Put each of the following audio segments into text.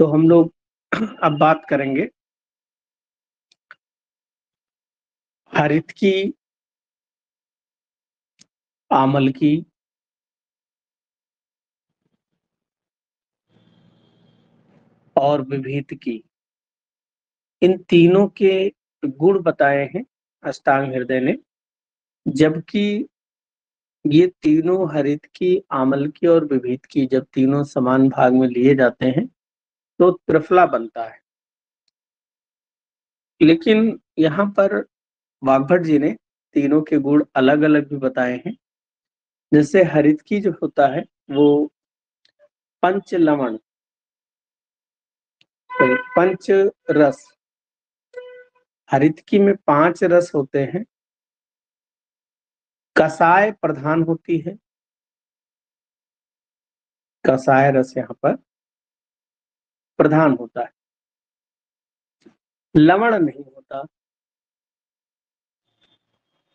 तो हम लोग अब बात करेंगे हरित की, आमल की और विभीत की। इन तीनों के गुण बताए हैं अष्टांग हृदय ने, जबकि ये तीनों हरित की, आमल की और विभीत की जब तीनों समान भाग में लिए जाते हैं तो त्रिफला बनता है। लेकिन यहाँ पर वाग्भट जी ने तीनों के गुण अलग अलग भी बताए हैं। जैसे हरित की जो होता है वो पंच लवण, पंच रस, हरितकी में 5 रस होते हैं। कसाय प्रधान होती है, कसाय रस यहाँ पर प्रधान होता है, लवण नहीं होता।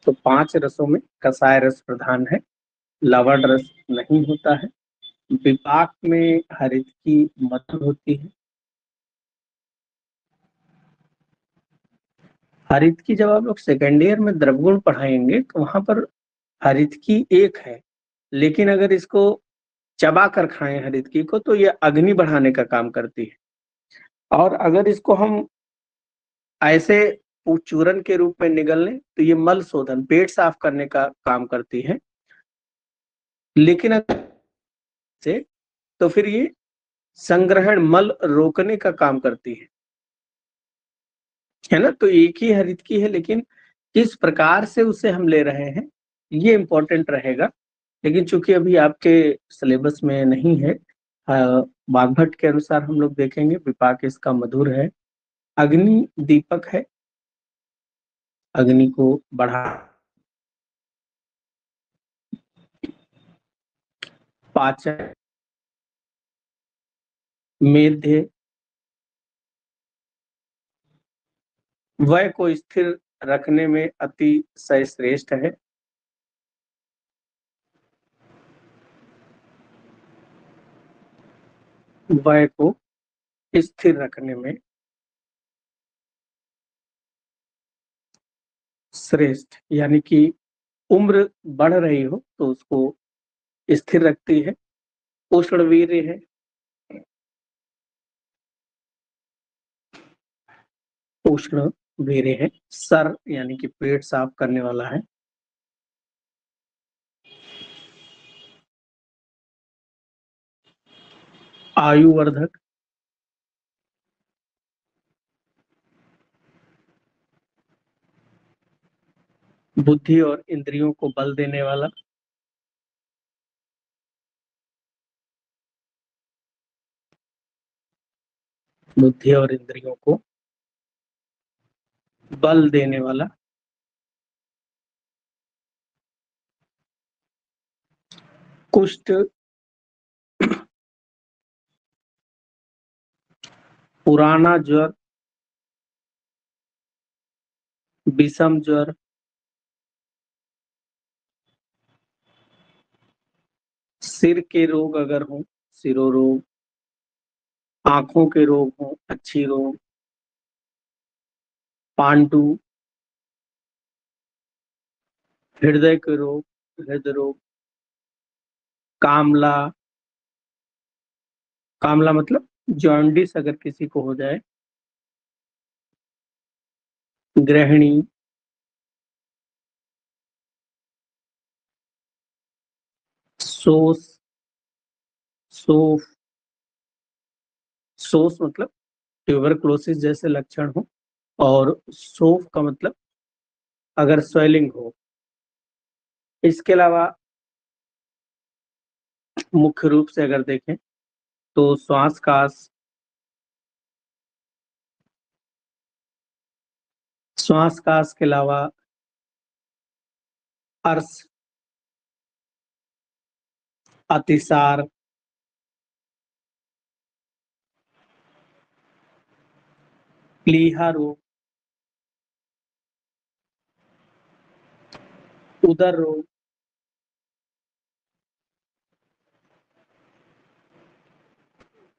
तो 5 रसों में कसाय रस प्रधान है, लवण रस नहीं होता है। विपाक में हरितकी मधुर होती है। हरितकी जब आप लोग सेकेंड ईयर में द्रवगुण पढ़ाएंगे तो वहां पर हरितकी एक है, लेकिन अगर इसको चबा कर खाएं हरितकी को तो ये अग्नि बढ़ाने का काम करती है। और अगर इसको हम ऐसे चूरन के रूप में निगल लें तो ये मल शोधन, पेट साफ करने का काम करती है। लेकिन अगर से तो फिर ये संग्रहण, मल रोकने का काम करती है ना। तो एक ही हरित की है, लेकिन किस प्रकार से उसे हम ले रहे हैं ये इंपॉर्टेंट रहेगा। लेकिन चूंकि अभी आपके सिलेबस में नहीं है, वाग्भट के अनुसार हम लोग देखेंगे विपाक इसका मधुर है, अग्नि दीपक है, अग्नि को बढ़ा, पाचन, मेध्य, वय को स्थिर रखने में अति श्रेष्ठ है। वय को स्थिर रखने में श्रेष्ठ, यानी कि उम्र बढ़ रही हो तो उसको स्थिर रखती है। उष्ण वीर्य है, उष्ण वीर्य है। सर यानी कि पेट साफ करने वाला है। आयुवर्धक, बुद्धि और इंद्रियों को बल देने वाला, बुद्धि और इंद्रियों को बल देने वाला, कुष्ठ, पुराना ज्वर, विषम ज्वर, सिर के रोग अगर हो, सिरोरोग, आंखों के रोग हो, अच्छी रोग, पांडु, हृदय के रोग, हृदय रोग, कामला, कामला मतलब जॉन्डिस अगर किसी को हो जाए, गृहिणी, सोस, सोफ, सोस मतलब ट्यूबरक्लोसिस जैसे लक्षण हो, और सोफ का मतलब अगर स्वेलिंग हो। इसके अलावा मुख्य रूप से अगर देखें तो श्वास कास, श्वास कास के अलावा अर्श, अतिसार, प्लीहा रोग, उदर रोग,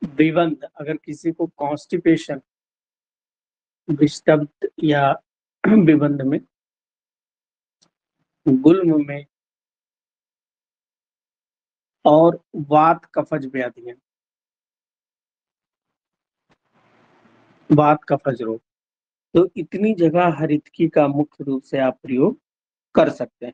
विबंध, अगर किसी को कॉन्स्टिपेशन, विषतप्त या विबंध में, गुल्म में और वात कफज व्याधियां, वात कफज रोग, तो इतनी जगह हरितकी का मुख्य रूप से आप प्रयोग कर सकते हैं।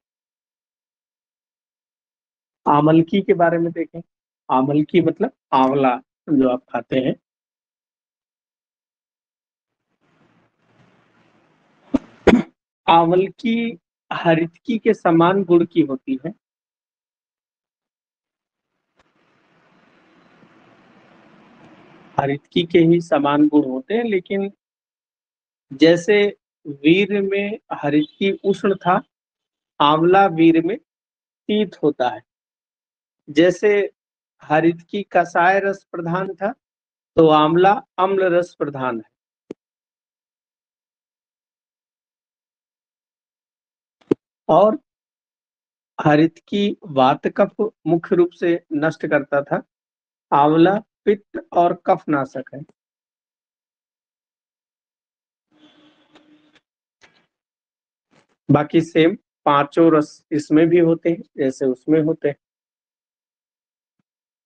आमलकी के बारे में देखें। आमलकी मतलब आंवला जो आप खाते हैं। आंवलकी हरितकी के समान गुण की होती है। हरितकी के ही समान गुण होते हैं, लेकिन जैसे वीर में हरितकी उष्ण था, आंवला वीर में शीत होता है। जैसे हरितकी कसाय रस प्रधान था, तो आंवला अम्ल रस प्रधान है। और हरितकी वात कफ मुख्य रूप से नष्ट करता था, आंवला पित्त और कफ नाशक है। बाकी सेम पांचों रस इसमें भी होते हैं जैसे उसमें होते हैं।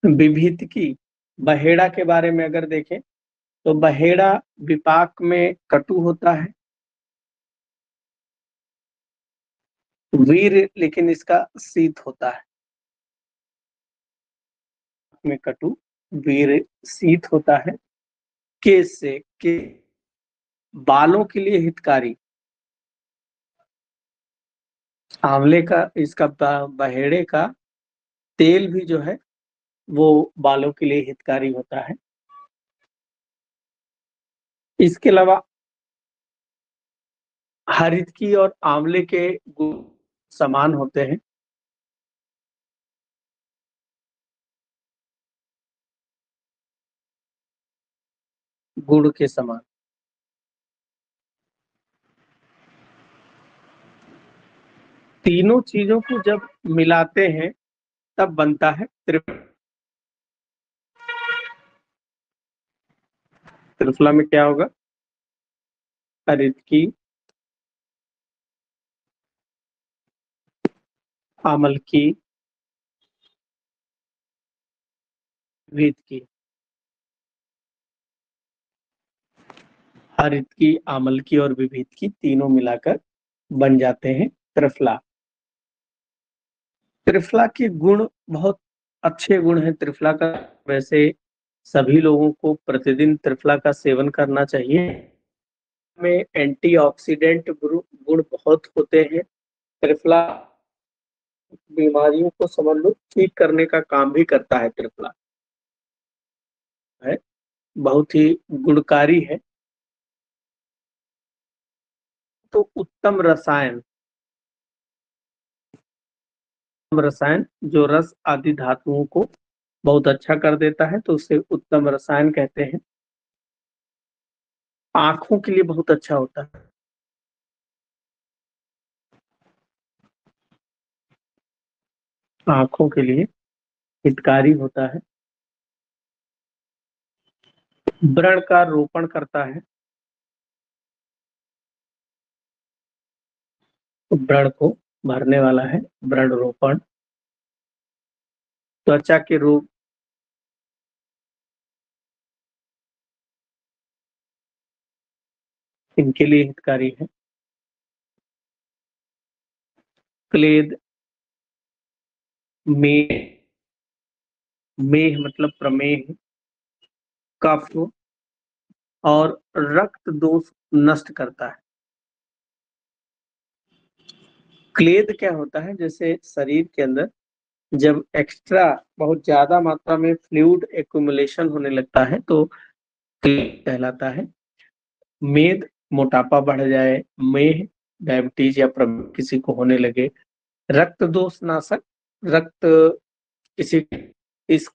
विभीत की बहेड़ा के बारे में अगर देखें, तो बहेड़ा विपाक में कटु होता है। वीर लेकिन इसका शीत होता है। में कटु, वीर शीत होता है। केस से के बालों के लिए हितकारी, आंवले का इसका बहेड़े का तेल भी जो है वो बालों के लिए हितकारी होता है। इसके अलावा हरितकी और आंवले के गुण समान होते हैं। गुड़ के समान। तीनों चीजों को जब मिलाते हैं तब बनता है त्रिफला में क्या होगा? हरितकी, आमल की, विध की। हरित की, आमल की और विभीत की तीनों मिलाकर बन जाते हैं त्रिफला। त्रिफला के गुण बहुत अच्छे गुण हैं त्रिफला का। वैसे सभी लोगों को प्रतिदिन त्रिफला का सेवन करना चाहिए। में एंटीऑक्सीडेंट गुण बहुत होते हैं। त्रिफला बीमारियों को समझ लो ठीक करने का काम भी करता है। त्रिफला है बहुत ही गुणकारी है। तो रसायन जो रस आदि धातुओं को बहुत अच्छा कर देता है, तो उसे उत्तम रसायन कहते हैं। आंखों के लिए बहुत अच्छा होता है। आंखों के लिए हितकारी होता है। व्रण का रोपण करता है। व्रण को भरने वाला है। व्रण रोपण। त्वचा के रोग, इनके लिए हितकारी है। क्लेद, मेह, मेह मतलब प्रमेह, कफ और रक्त दोष नष्ट करता है। क्लेद क्या होता है? जैसे शरीर के अंदर जब एक्स्ट्रा बहुत ज्यादा मात्रा में फ्लूइड एक्यूमुलेशन होने लगता है तो क्लेद कहलाता है। मेद, मोटापा बढ़ जाए। मेह, डायबिटीज या किसी को होने लगे। रक्त दोष नाशक, रक्त किसी इस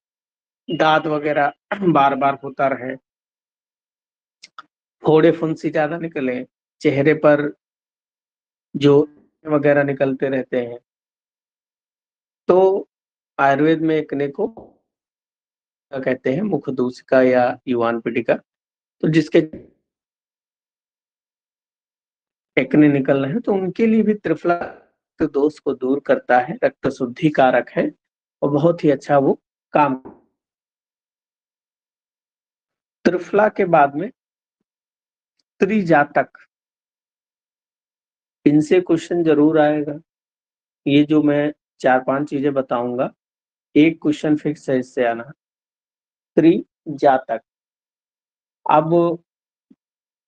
दाद वगैरह बार बार होता रहे, फोड़े फुंसी ज्यादा निकले, चेहरे पर जो वगैरह निकलते रहते हैं, तो आयुर्वेद में एक ने को कहते हैं, मुखदूषिका या युवान पीड़िका, तो जिसके एक्ने निकल रहे हैं तो उनके लिए भी त्रिफला रक्त दोष को दूर करता है, रक्त शुद्धि कारक है और बहुत ही अच्छा वो काम। त्रिफला के बाद में त्रिजातक, इनसे क्वेश्चन जरूर आएगा। ये जो मैं 4-5 चीजें बताऊंगा, एक क्वेश्चन फिक्स है इससे आना। त्रिजातक, अब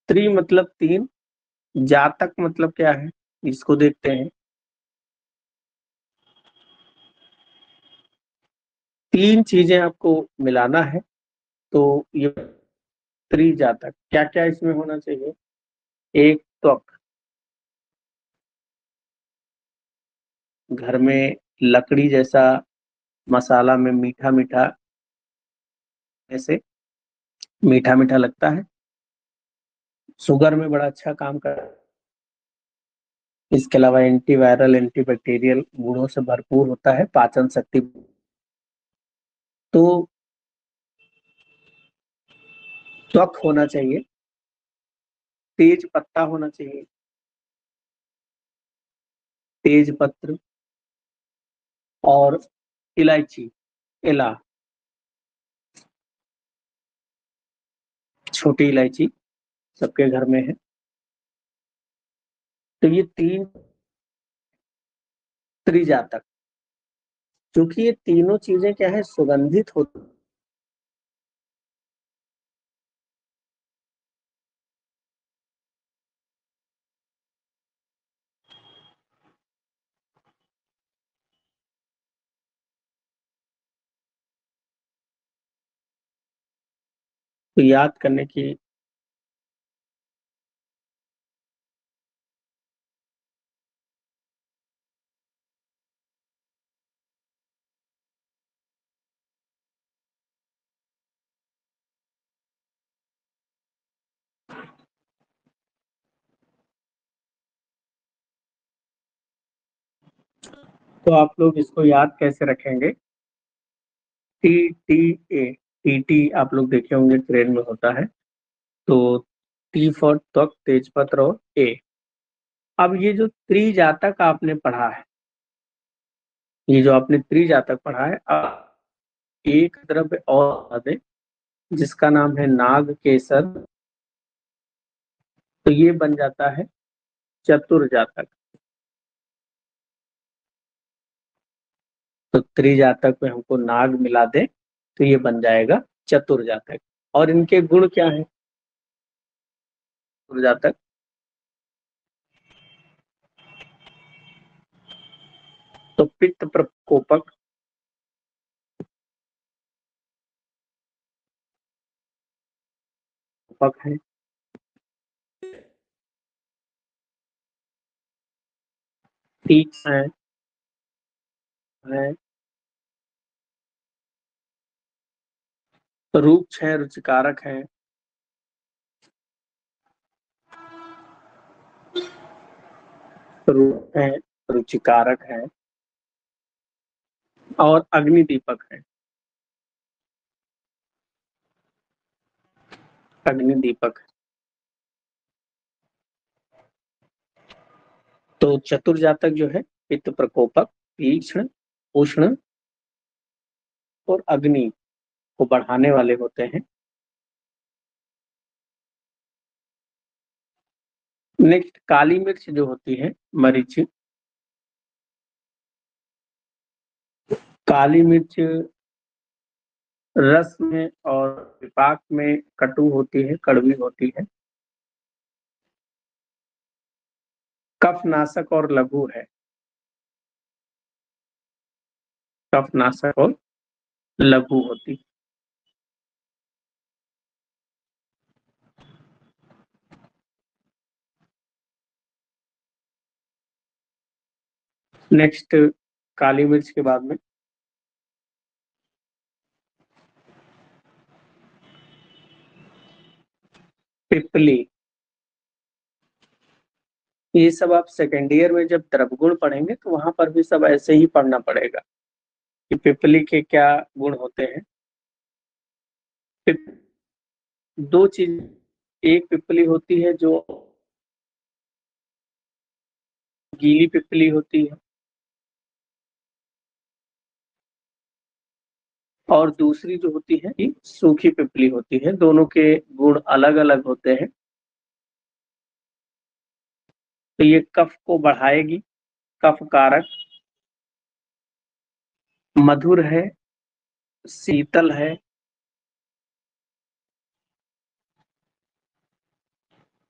त्रि मतलब 3, जातक मतलब क्या है, इसको देखते हैं। 3 चीजें आपको मिलाना है, तो ये त्रिजातक क्या क्या इसमें होना चाहिए। एक, त्वक, घर में लकड़ी जैसा मसाला में मीठा मीठा, ऐसे मीठा मीठा लगता है, शुगर में बड़ा अच्छा काम कर। इसके अलावा एंटीवायरल एंटीबैक्टीरियल गुणों से भरपूर होता है, पाचन शक्ति। तो त्वक होना चाहिए, तेज पत्ता होना चाहिए, तेज पत्र, और इलायची, इला, छोटी इलायची सबके घर में है। तो ये 3 त्रिजातक, क्योंकि ये तीनों चीजें क्या है, सुगंधित होती, तो याद करने की। तो आप लोग इसको याद कैसे रखेंगे। TTA, TT आप लोग देखे होंगे ट्रेन में होता है। तो T फॉर त्वक, तेजपत्र, और A। अब ये जो त्रिजातक आपने पढ़ा है, ये जो आपने त्रिजातक पढ़ा है, अब एक द्रव्य और बता दें जिसका नाम है नाग केसर, तो ये बन जाता है चतुर्जातक। तो त्रिजातक में हमको नाग मिला दे तो ये बन जाएगा चतुर्जातक। और इनके गुण क्या है। चतुर्जातक, तो पित्त प्रकोपक, पक है, तीक्ष्ण है, रूक्ष है, रुचिकारक है, रूप है, रुचिकारक है, और अग्नि दीपक है, अग्नि दीपक। तो चतुर्जातक जो है पित्त प्रकोपक, तीक्ष्ण, उष्ण और अग्नि को बढ़ाने वाले होते हैं। नेक्स्ट, काली मिर्च जो होती है, मरीच, काली मिर्च रस में और विपाक में कटु होती है, कड़वी होती है, कफनाशक और लघु है, कफनाशक और लघु होती। नेक्स्ट, काली मिर्च के बाद में पिपली। ये सब आप सेकेंड ईयर में जब द्रवगुण पढ़ेंगे तो वहां पर भी सब ऐसे ही पढ़ना पड़ेगा कि पिपली के क्या गुण होते हैं। दो चीज, एक पिप्पली होती है जो गीली पिप्पली होती है और दूसरी जो होती है कि सूखी पिप्पली होती है। दोनों के गुण अलग अलग होते हैं। तो ये कफ को बढ़ाएगी, कफ कारक, मधुर है, शीतल है,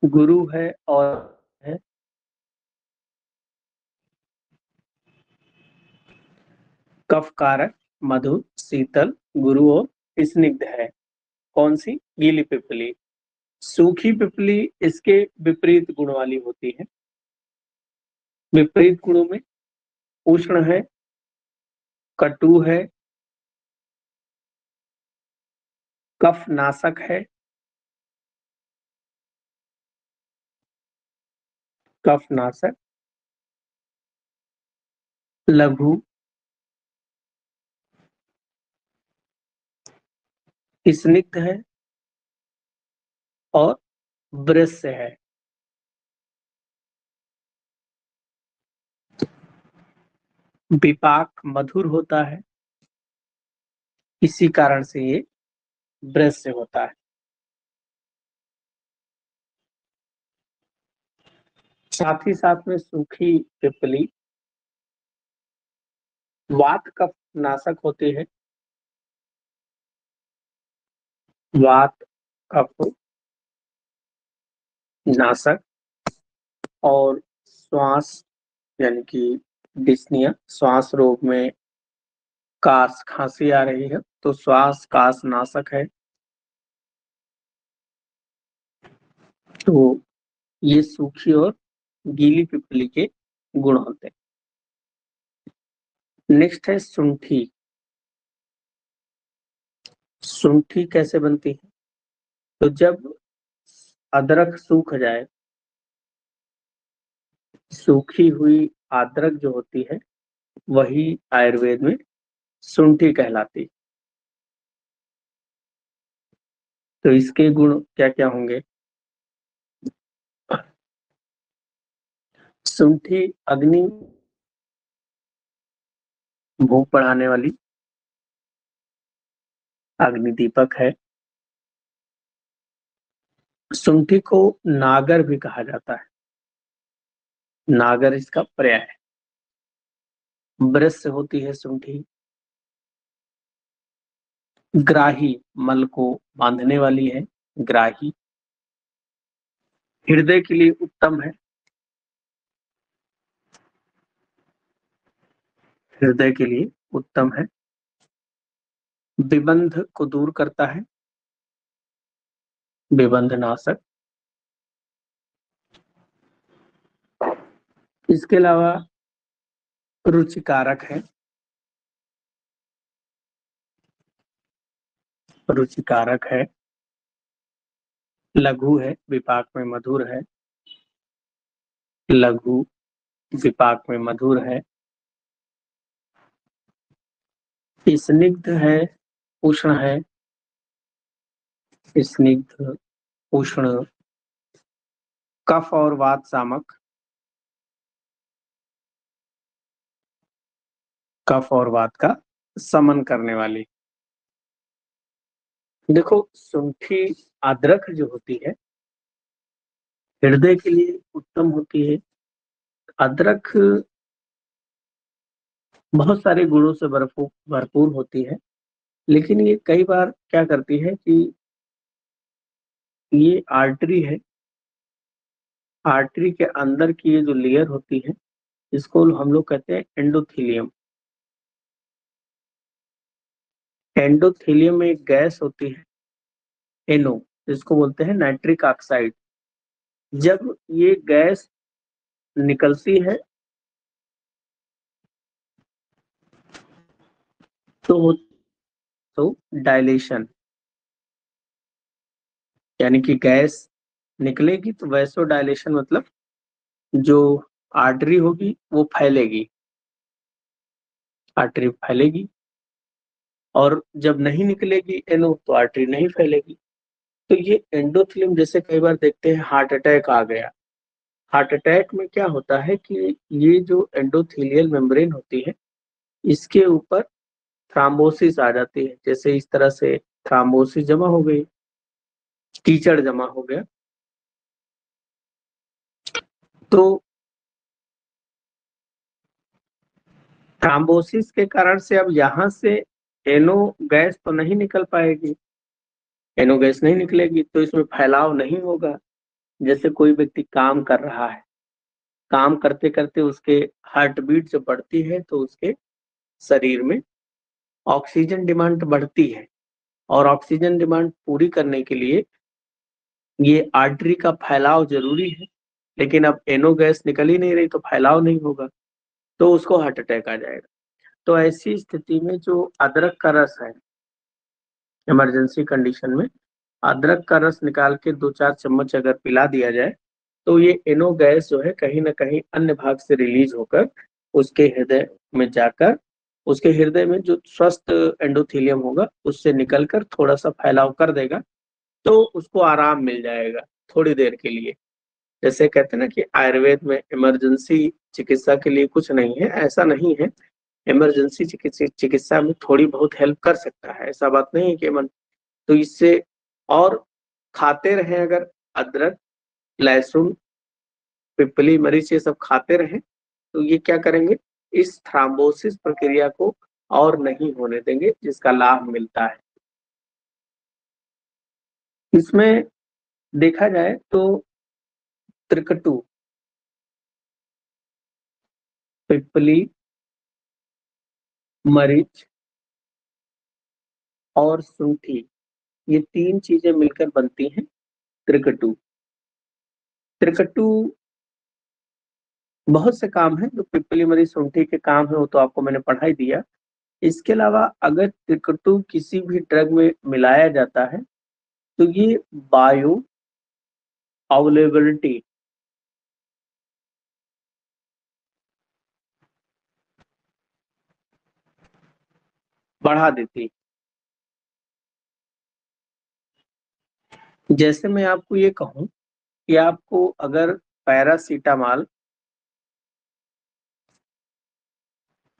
गुरु है और है। कफ कारक, मधुर, शीतल, गुरु और स्निग्ध है। कौन सी? गीली पिप्पली। सूखी पिप्पली इसके विपरीत गुण वाली होती है। विपरीत गुणों में उष्ण है, कटु है, कफ नाशक है, कफ नाशक, लघु, स्निग्ध है और ब्रस्य है। विपाक मधुर होता है, इसी कारण से ये ब्रस्य होता है। साथ ही साथ में सूखी पिप्पली वात कफ नाशक होती है। वात कफ नाशक और श्वास यानी कि डिस्निया, श्वास रोग में कास खांसी आ रही है तो श्वास कास नाशक है। तो ये सूखी और गीली पिप्पली के गुण होते हैं। नेक्स्ट है सुंठी। सुंठी कैसे बनती है? तो जब अदरक सूख जाए, सूखी हुई अदरक जो होती है वही आयुर्वेद में सुंठी कहलाती। तो इसके गुण क्या क्या होंगे? सुंठी अग्नि भूख बढ़ाने वाली अग्नि दीपक है। सुंठी को नागर भी कहा जाता है। नागर इसका पर्याय है। ब्रश होती है सुंठी। ग्राही, मल को बांधने वाली है, ग्राही। हृदय के लिए उत्तम है। हृदय के लिए उत्तम है। विबंध को दूर करता है, विबंध नाशक। इसके अलावा रुचिकारक है। रुचिकारक है। लघु है, विपाक में मधुर है। लघु, विपाक में मधुर है। स्निग्ध है, उष्ण है। स्निग्ध, उष्ण, कफ और वात शामक। कफ और वात का समन करने वाली। देखो, सुंठी अदरक जो होती है हृदय के लिए उत्तम होती है। अदरक बहुत सारे गुणों से भरपूर भरपूर होती है, लेकिन ये कई बार क्या करती है कि ये आर्टरी है, आर्टरी के अंदर की ये जो लेयर होती है इसको हम लोग कहते हैं एंडोथेलियम। एंडोथेलियम में एक गैस होती है एनो, जिसको बोलते हैं नाइट्रिक ऑक्साइड। जब ये गैस निकलती है तो डायलेशन, यानी कि गैस निकलेगी तो वैसो डायलेशन मतलब जो आर्टरी होगी वो फैलेगी, आर्टरी फैलेगी। और जब नहीं निकलेगी NO तो आर्टरी नहीं फैलेगी। तो ये एंडोथेलियम, जैसे कई बार देखते हैं हार्ट अटैक आ गया। हार्ट अटैक में क्या होता है कि ये जो एंडोथेलियल मेम्ब्रेन होती है, इसके ऊपर थ्रोम्बोसिस आ जाती है। जैसे इस तरह से थ्रोम्बोसिस जमा हो गई, कीचड़ जमा हो गया, तो थ्रोम्बोसिस के कारण से अब यहाँ से NO गैस तो नहीं निकल पाएगी। NO गैस नहीं निकलेगी तो इसमें फैलाव नहीं होगा। जैसे कोई व्यक्ति काम कर रहा है, काम करते करते उसके हार्ट बीट जब बढ़ती है तो उसके शरीर में ऑक्सीजन डिमांड बढ़ती है, और ऑक्सीजन डिमांड पूरी करने के लिए ये आर्टरी का फैलाव जरूरी है। लेकिन अब NO गैस निकल ही नहीं रही तो फैलाव नहीं होगा, तो उसको हार्ट अटैक आ जाएगा। तो ऐसी स्थिति में जो अदरक का रस है, इमरजेंसी कंडीशन में अदरक का रस निकाल के 2-4 चम्मच अगर पिला दिया जाए, तो ये NO गैस जो है कहीं न कहीं अन्य भाग से रिलीज होकर उसके हृदय में जाकर, उसके हृदय में जो स्वस्थ एंडोथेलियम होगा उससे निकलकर थोड़ा-सा फैलाव कर देगा, तो उसको आराम मिल जाएगा थोड़ी देर के लिए। जैसे कहते हैं ना कि आयुर्वेद में इमरजेंसी चिकित्सा के लिए कुछ नहीं है, ऐसा नहीं है। इमरजेंसी चिकित्सा में थोड़ी बहुत हेल्प कर सकता है, ऐसा बात नहीं है कि तो इससे और खाते रहें अगर अदरक, लहसुन, पिपली, मिर्च ये सब खाते रहें, तो ये क्या करेंगे, इस थ्रोम्बोसिस प्रक्रिया को और नहीं होने देंगे, जिसका लाभ मिलता है। इसमें देखा जाए तो त्रिकटु, पिपली, मरीच और सूंठी, ये 3 चीजें मिलकर बनती हैं त्रिकटु। त्रिकटु बहुत से काम हैं, जो पिपली, मरीच, सूंठी के काम है वो तो आपको मैंने पढ़ा ही दिया। इसके अलावा अगर त्रिकटु किसी भी ड्रग में मिलाया जाता है, तो ये बायो अवेलेबिलिटी बढ़ा देती है। जैसे मैं आपको ये कहूँ कि आपको अगर पैरासिटामॉल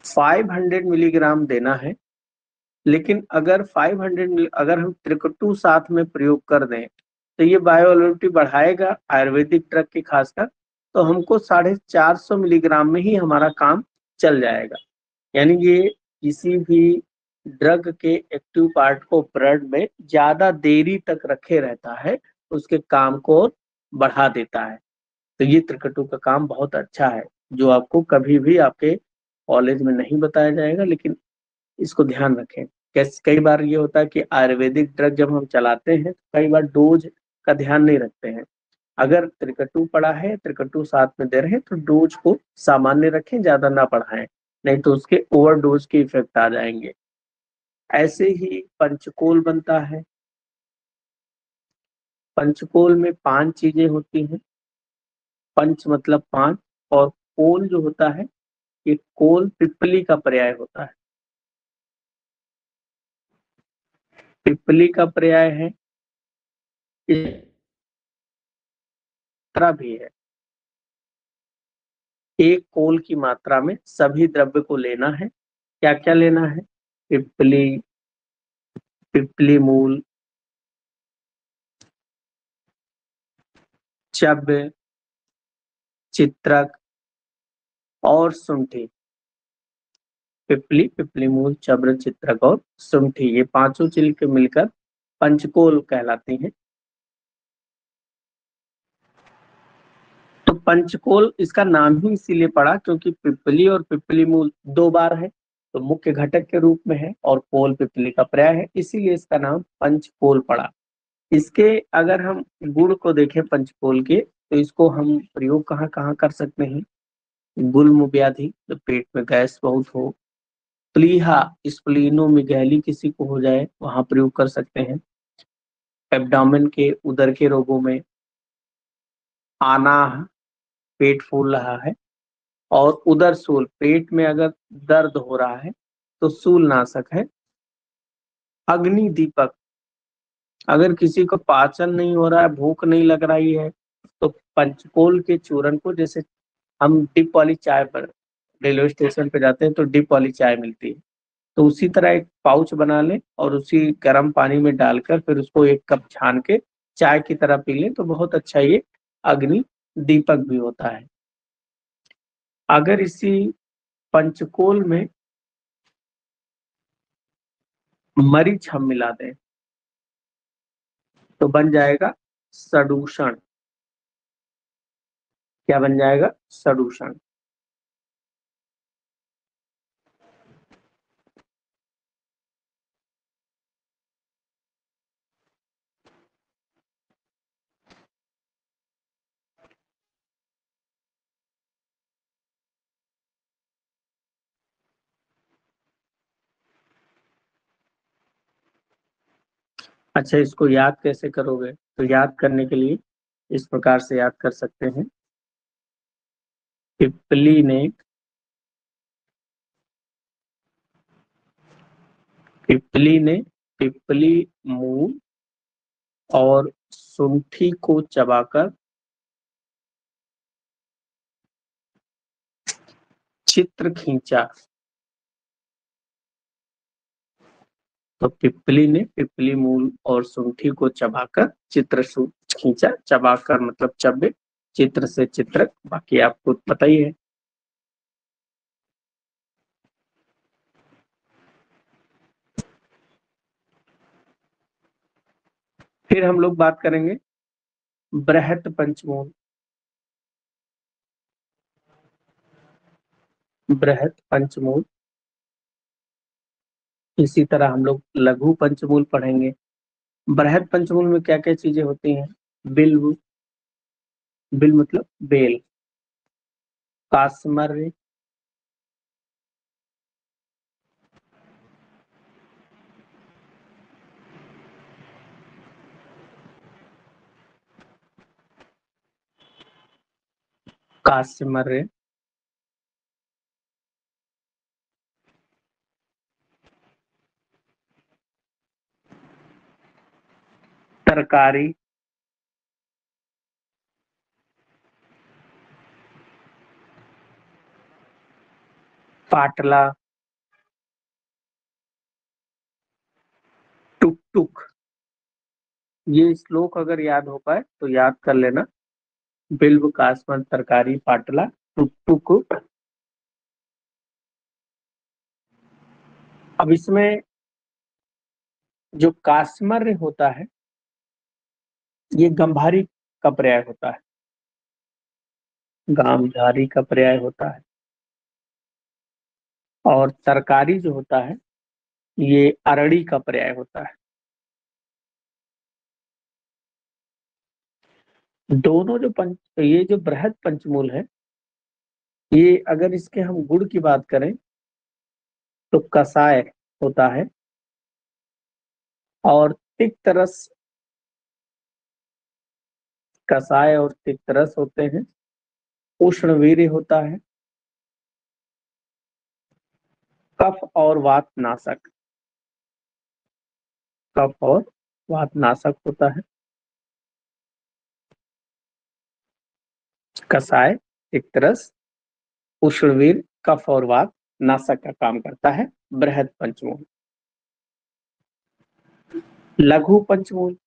500 मिलीग्राम देना है, लेकिन अगर 500 मिली अगर हम त्रिकटु साथ में प्रयोग कर दें, तो ये बायोअवेलेबिलिटी बढ़ाएगा आयुर्वेदिक ड्रग की खासकर, तो हमको 450 मिलीग्राम में ही हमारा काम चल जाएगा। यानी ये किसी भी ड्रग के एक्टिव पार्ट को ब्लड में ज़्यादा देरी तक रखे रहता है, उसके काम को बढ़ा देता है। तो ये त्रिकटु का काम बहुत अच्छा है, जो आपको कभी भी आपके कॉलेज में नहीं बताया जाएगा, लेकिन इसको ध्यान रखें। कैस कई बार ये होता है कि आयुर्वेदिक ड्रग जब हम चलाते हैं, तो कई बार डोज़ का ध्यान नहीं रखते हैं। अगर त्रिकटु पड़ा है, त्रिकटु साथ में दे रहे हैं, तो डोज़ को सामान्य रखें, ज़्यादा ना बढ़ाएँ, नहीं तो उसके ओवरडोज़ के इफ़ेक्ट आ जाएँगे। ऐसे ही पंचकोल बनता है। पंचकोल में 5 चीज़ें होती हैं। पंच मतलब 5, और कोल जो होता है, ये कोल पिप्पली का पर्याय होता है। पिप्पली का पर्याय है, इस तरह भी है। एक कोल की मात्रा में सभी द्रव्य को लेना है। क्या-क्या लेना है? पिप्पली, पिप्पली मूल, च्यवनप्राश, चित्रक और शुंठी। पिप्पली, पिप्पली मूल, च्यवन, चित्रक और शुंठी, ये पांचों चिल के मिलकर पंचकोल कहलाती हैं। तो पंचकोल इसका नाम ही इसीलिए पड़ा क्योंकि पिप्पली और पिप्पली मूल 2 बार है, तो मुख्य घटक के रूप में है, और कोल पिप्पली का पर्याय है, इसीलिए इसका नाम पंचकोल पड़ा। इसके अगर हम गुण को देखें पंचकोल के, तो इसको हम प्रयोग कहाँ-कहाँ कर सकते हैं? गुल्म व्याधि, जब पेट में गैस बहुत हो, प्लीहा, स्प्लीनोमेगैली किसी को हो जाए, वहाँ प्रयोग कर सकते हैं। एब्डोमेन के, उदर के रोगों में, आनाह, पेट फूल रहा है, और उदर सूल, पेट में अगर दर्द हो रहा है, तो सूलनाशक है। अग्नि दीपक। अगर किसी को पाचन नहीं हो रहा है, भूख नहीं लग रही है, तो पंचकोल के चूर्ण को, जैसे हम डिप वाली चाय पर रेलवे स्टेशन पे जाते हैं तो डिप वाली चाय मिलती है, तो उसी तरह एक पाउच बना लें और उसी गर्म पानी में डालकर फिर उसको 1 कप छान के चाय की तरह पी लें, तो बहुत अच्छा ये अग्नि दीपक भी होता है। अगर इसी पंचकोल में मरीच हम मिला दें तो बन जाएगा सदूषण। क्या बन जाएगा? सदूषण। अच्छा, इसको याद कैसे करोगे? तो याद करने के लिए इस प्रकार से याद कर सकते हैं। पिपली ने पिपली ने पिपली मूल और सुंठी को चबाकर चित्र खींचा। तो पिपली ने पिपली मूल और सुंठी को चबाकर चित्र खींचा। चबाकर मतलब चबे, चित्र से चित्रक, बाकी आपको पता ही है। फिर हम लोग बात करेंगे बृहत पंचमूल। बृहत पंचमूल। इसी तरह हम लोग लघु पंचमूल पढ़ेंगे। बृहत पंचमूल में क्या क्या चीजें होती हैं? बिल्व। बिल मतलब बेल। कास्मर्य। कास्मर्य। तरकारी। पाटला। टुक टुक। ये श्लोक अगर याद हो पाए तो याद कर लेना। बिल्व, कास्मर, तरकारी, पाटला, टुक टुक। अब इसमें जो कास्मर्य होता है ये गंभारी का पर्याय होता है। गांधारी का पर्याय होता है। और तरकारी जो होता है ये अरड़ी का पर्याय होता है। दोनों जो ये जो बृहद पंचमूल है, ये अगर इसके हम गुण की बात करें तो कसाय होता है। और तिक्त रस, कसाय और तिक्त रस होते हैं। उष्णवीर्य होता है। कफ और वात नाशक। कफ और वात नाशक होता है। कसाय, तिक्त रस, उष्णवीर, कफ और वात नाशक का काम करता है बृहद पंचमूल। लघु पंचमूल।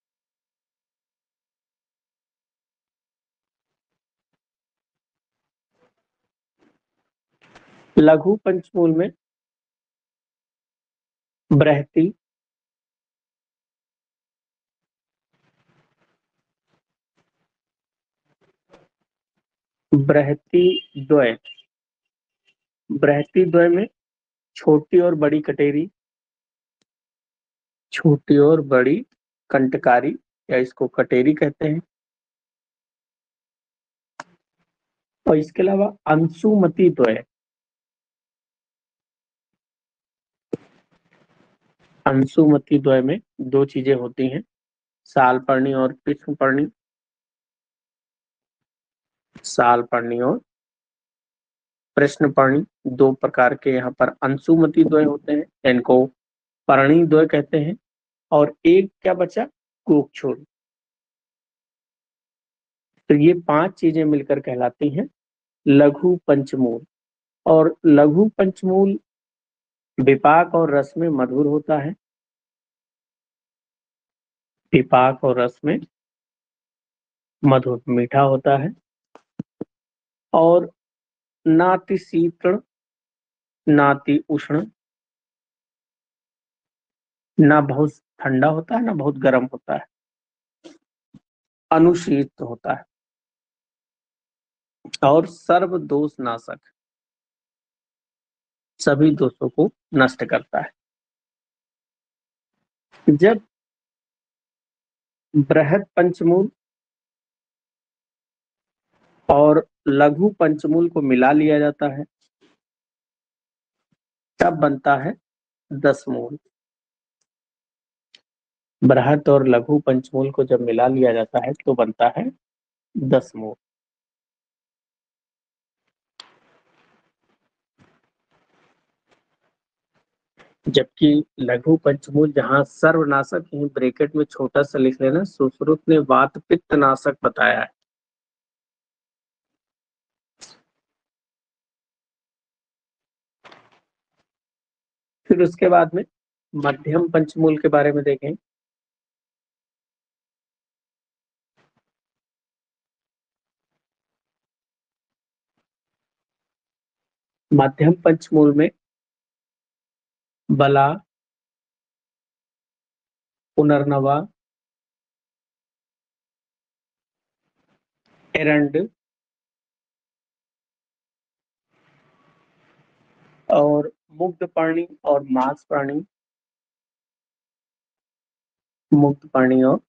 लघु पंचमूल में बृहति, बृहति द्वय। बृहति द्वय में छोटी और बड़ी कटेरी, छोटी और बड़ी कंटकारी, या इसको कटेरी कहते हैं। और इसके अलावा अंशुमति द्वय। अंशुमति द्वय में दो चीजें होती हैं, सालपर्णी और कृष्णपर्णी। सालपर्णी और कृष्णपर्णी, दो प्रकार के यहाँ पर अंशुमति द्वय होते हैं। इनको पर्णी द्वय कहते हैं। और एक क्या बचा, कोकछोल। तो ये 5 चीजें मिलकर कहलाती हैं लघु पंचमूल। और लघु पंचमूल विपाक और रस में मधुर होता है, विपाक और रस में मधुर मीठा होता है, और नाति शीतल नाति उष्ण, ना बहुत ठंडा होता है ना बहुत गर्म होता है, अनुशीत होता है, और सर्व दोष नाशक, सभी दोषों को नष्ट करता है। जब बृहद पंचमूल और लघु पंचमूल को मिला लिया जाता है तब बनता है 10 मूल। बृहद और लघु पंचमूल को जब मिला लिया जाता है तो बनता है 10 मूल। जबकि लघु पंचमूल जहां सर्वनाशक ही ब्रैकेट में छोटा सा लिख लेना, सुश्रुत ने वात पित्त नाशक बताया है। फिर उसके बाद में मध्यम पंचमूल के बारे में देखें। मध्यम पंचमूल में बला, पुनर्नवा, एरंड और मुग्ध प्राणी और मांस प्राणी, मुग्ध प्राणी और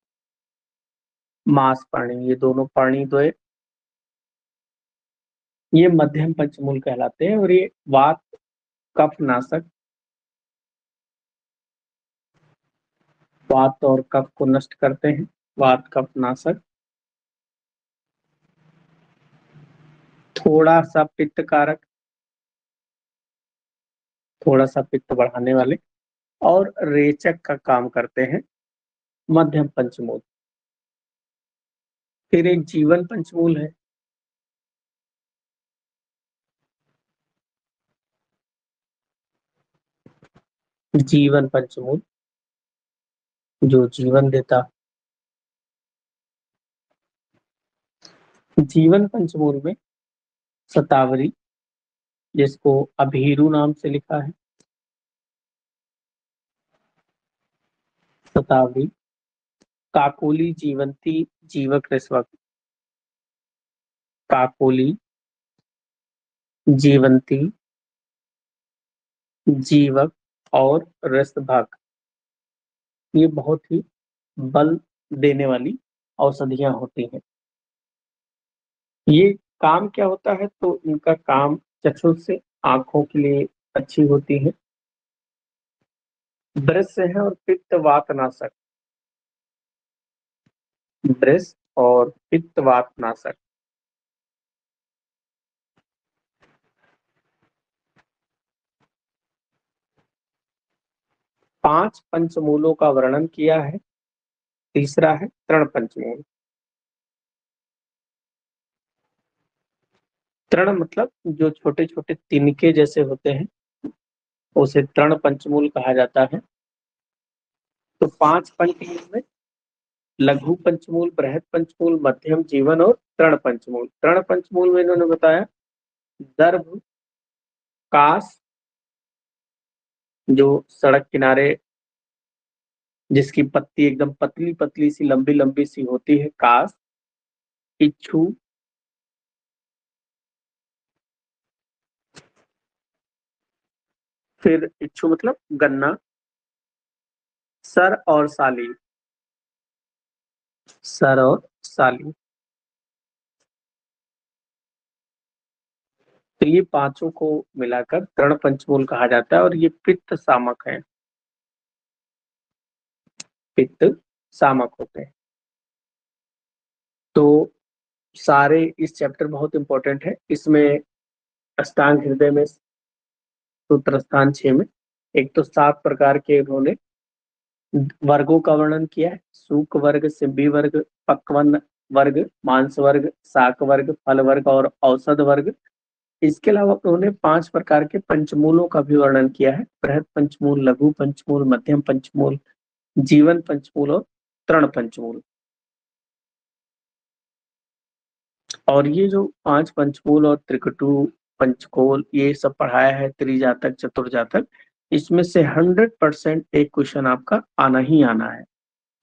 मांस प्राणी, ये दोनों प्राणी द्वय ये मध्यम पंचमूल कहलाते हैं। और ये वात कफ नाशक, वात और कफ को नष्ट करते हैं, वात कफ नाशक। थोड़ा सा पित्त कारक, थोड़ा सा पित्त बढ़ाने वाले, और रेचक का काम करते हैं मध्यम पंचमूल। फिर एक जीवन पंचमूल है। जीवन पंचमूल जो जीवन देता। जीवन पंचमूल में शतावरी, जिसको अभीरू नाम से लिखा है, शतावरी, काकोली, जीवंती, जीवक रसवक, काकोली, जीवंती, जीवक और रसभाग, ये बहुत ही बल देने वाली औषधियां होती हैं। ये काम क्या होता है, तो इनका काम चक्षु से आंखों के लिए अच्छी होती है। ब्रश है और पित्त वात नाशक, ब्रश और पित्त वात नाशक। 5 पंचमूलों का वर्णन किया है। तीसरा है तृण पंचमूल। तृण मतलब जो छोटे छोटे तिनके जैसे होते हैं, उसे तृण पंचमूल कहा जाता है। तो 5 पंचमूल में लघु पंचमूल, बृहद पंचमूल, मध्यम, जीवन और तृण पंचमूल। तृण पंचमूल में इन्होंने बताया दर्भ, कास, जो सड़क किनारे जिसकी पत्ती एकदम पतली पतली सी लंबी लंबी सी होती है, कास। इच्छू, फिर इच्छू मतलब गन्ना। सर और साली, सर और साली। तो ये पांचों को मिलाकर तृण पंचमूल कहा जाता है। और ये पित्त सामक है, पित्त सामक होते हैं। तो सारे इस चैप्टर बहुत इंपॉर्टेंट है। इसमें अष्टांग हृदय में सूत्र स्थान 6 में एक तो 7 प्रकार के उन्होंने वर्गों का वर्णन किया है, सूक वर्ग, सिम्बी वर्ग, पक्वन वर्ग, मांस वर्ग, शाक वर्ग, फल वर्ग और औषध वर्ग। इसके अलावा उन्होंने 5 प्रकार के पंचमूलों का भी वर्णन किया है, बृहद पंचमूल, लघु पंचमूल, मध्यम पंचमूल, जीवन पंचमूल और तृण पंचमूल। और ये जो 5 पंचमूल और त्रिकटु, पंचकोल ये सब पढ़ाया है, त्रिजातक, चतुर्जातक, इसमें से 100% एक क्वेश्चन आपका आना ही आना है।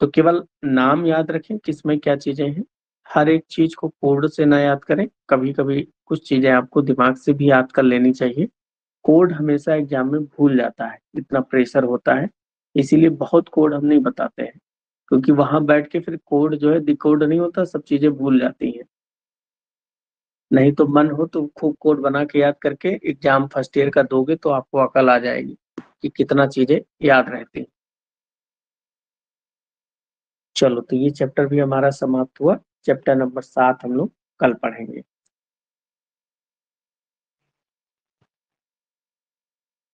तो केवल नाम याद रखें किसमें क्या चीजें हैं, हर एक चीज को कोड से ना याद करें, कभी कभी कुछ चीजें आपको दिमाग से भी याद कर लेनी चाहिए। कोड हमेशा एग्जाम में भूल जाता है, इतना प्रेशर होता है, इसीलिए बहुत कोड हम नहीं बताते हैं, क्योंकि वहां बैठ के फिर कोड जो है डिकोड नहीं होता, सब चीजें भूल जाती हैं। नहीं तो मन हो तो खूब कोड बना के याद करके एग्जाम फर्स्ट ईयर का दोगे तो आपको अकल आ जाएगी कि कितना चीजें याद रहती। चलो, तो ये चैप्टर भी हमारा समाप्त हुआ। चैप्टर नंबर 7 हम लोग कल पढ़ेंगे।